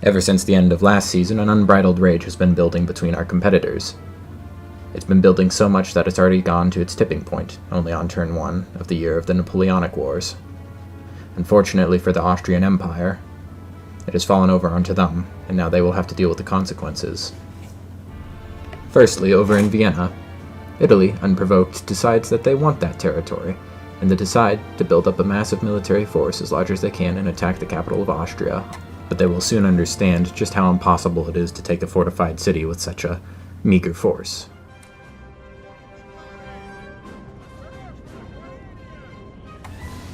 Ever since the end of last season, an unbridled rage has been building between our competitors. It's been building so much that it's already gone to its tipping point, only on turn 1 of the year of the Napoleonic Wars. Unfortunately for the Austrian Empire, it has fallen over onto them, and now they will have to deal with the consequences. Firstly, over in Vienna, Italy, unprovoked, decides that they want that territory, and they decide to build up a massive military force as large as they can and attack the capital of Austria. But they will soon understand just how impossible it is to take a fortified city with such a meager force.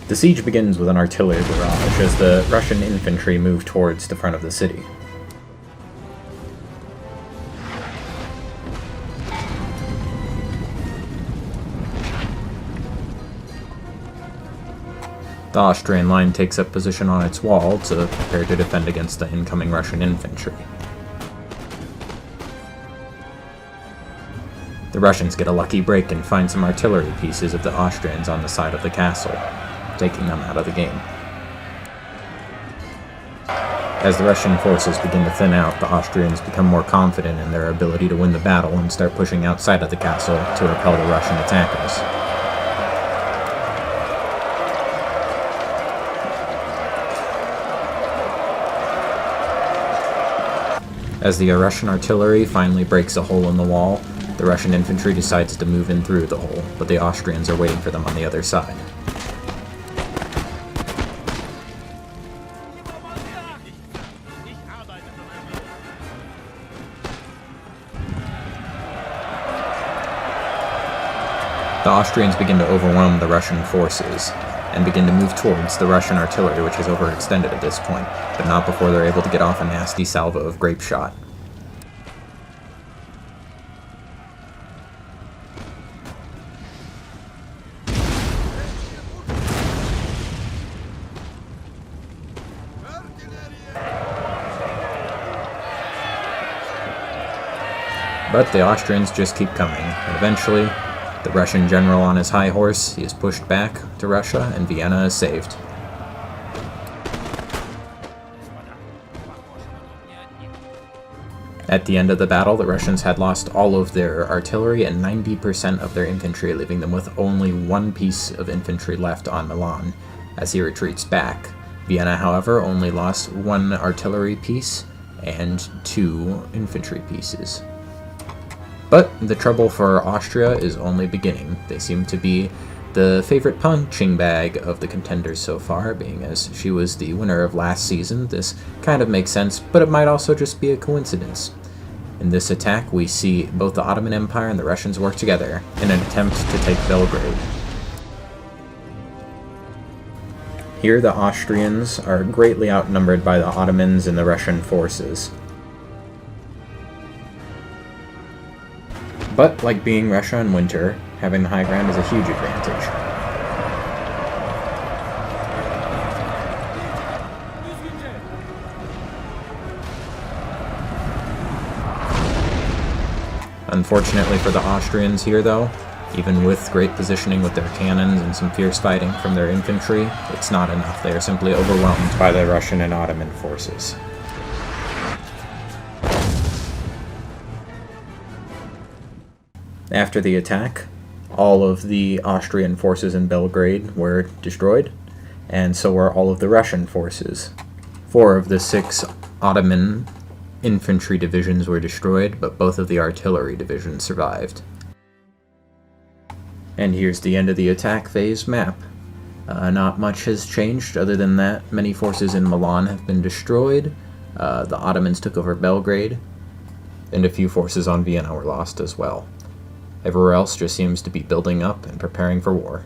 The siege begins with an artillery barrage as the Russian infantry move towards the front of the city. The Austrian line takes up position on its wall to prepare to defend against the incoming Russian infantry. The Russians get a lucky break and find some artillery pieces of the Austrians on the side of the castle, taking them out of the game. As the Russian forces begin to thin out, the Austrians become more confident in their ability to win the battle and start pushing outside of the castle to repel the Russian attackers. As the Russian artillery finally breaks a hole in the wall, the Russian infantry decides to move in through the hole, but the Austrians are waiting for them on the other side. The Austrians begin to overwhelm the Russian forces, and begin to move towards the Russian artillery, which is overextended at this point, but not before they're able to get off a nasty salvo of grape shot. But the Austrians just keep coming, and eventually, the Russian general on his high horse, he is pushed back to Russia, and Vienna is saved. At the end of the battle, the Russians had lost all of their artillery and 90% of their infantry, leaving them with only one piece of infantry left on Milan as he retreats back. Vienna, however, only lost one artillery piece and 2 infantry pieces. But the trouble for Austria is only beginning. They seem to be the favorite punching bag of the contenders so far, being as she was the winner of last season. This kind of makes sense, but it might also just be a coincidence. In this attack, we see both the Ottoman Empire and the Russians work together in an attempt to take Belgrade. Here, the Austrians are greatly outnumbered by the Ottomans and the Russian forces. But, like being Russia in winter, having the high ground is a huge advantage. Unfortunately for the Austrians here, though, even with great positioning with their cannons and some fierce fighting from their infantry, it's not enough. They are simply overwhelmed by the Russian and Ottoman forces. After the attack, all of the Austrian forces in Belgrade were destroyed, and so were all of the Russian forces. 4 of the 6 Ottoman infantry divisions were destroyed, but both of the artillery divisions survived. And here's the end of the attack phase map. Not much has changed other than that many forces in Milan have been destroyed, the Ottomans took over Belgrade, and a few forces on Vienna were lost as well. Everywhere else just seems to be building up and preparing for war.